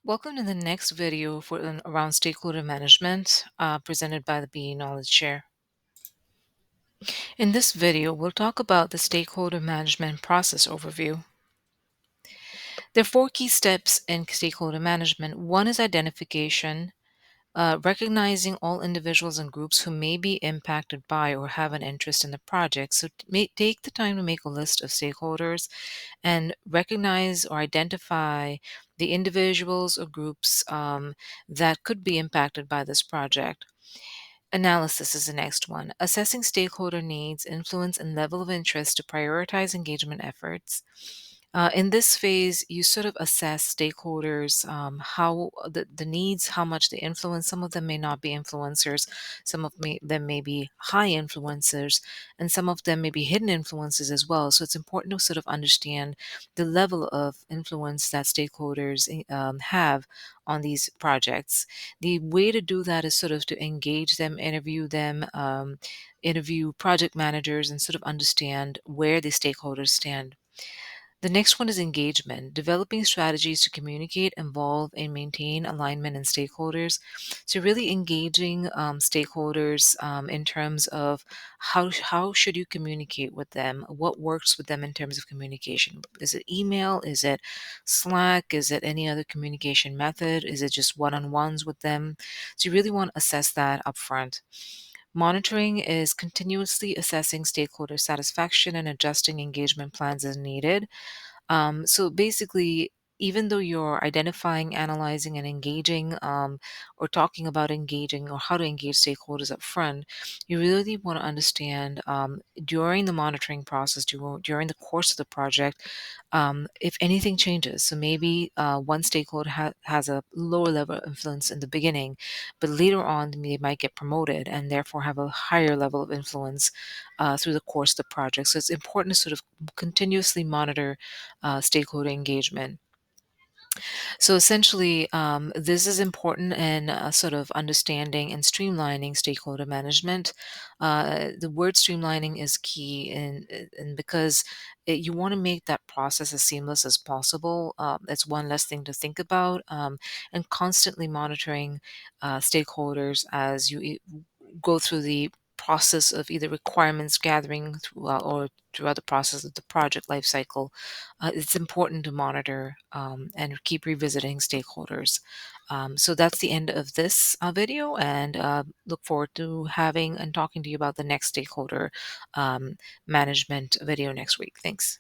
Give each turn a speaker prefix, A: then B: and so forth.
A: Welcome to the next video for around stakeholder management, presented by the BE Knowledge Share. In this video, we'll talk about the stakeholder management process overview. There are four key steps in stakeholder management. One is identification, recognizing all individuals and groups who may be impacted by or have an interest in the project. So take the time to make a list of stakeholders and recognize or identify the individuals or groups that could be impacted by this project. Analysis is the next one. Assessing stakeholder needs, influence, and level of interest to prioritize engagement efforts. In this phase, you sort of assess stakeholders, how the needs, how much they influence. Some of them may not be influencers, them may be high influencers, and some of them may be hidden influences as well. So it's important to sort of understand the level of influence that stakeholders have on these projects. The way to do that is sort of to engage them, interview them, interview project managers, and sort of understand where the stakeholders stand. The next one is engagement, developing strategies to communicate, involve, and maintain alignment in stakeholders. So really engaging stakeholders in terms of how should you communicate with them? What works with them in terms of communication? Is it email? Is it Slack? Is it any other communication method? Is it just one-on-ones with them? So you really want to assess that upfront. Monitoring is continuously assessing stakeholder satisfaction and adjusting engagement plans as needed. So basically, even though you're identifying, analyzing, and engaging, or talking about engaging or how to engage stakeholders up front, you really want to understand during the monitoring process, during the course of the project, if anything changes. So maybe one stakeholder has a lower level of influence in the beginning, but later on they might get promoted and therefore have a higher level of influence through the course of the project. So it's important to sort of continuously monitor stakeholder engagement. So essentially, this is important in sort of understanding and streamlining stakeholder management. The word streamlining is key, and because you want to make that process as seamless as possible. It's one less thing to think about, and constantly monitoring stakeholders as go through the process of either requirements gathering or throughout the process of the project lifecycle. It's important to monitor and keep revisiting stakeholders. So that's the end of this video, and look forward to having and talking to you about the next stakeholder um, management video next week. Thanks.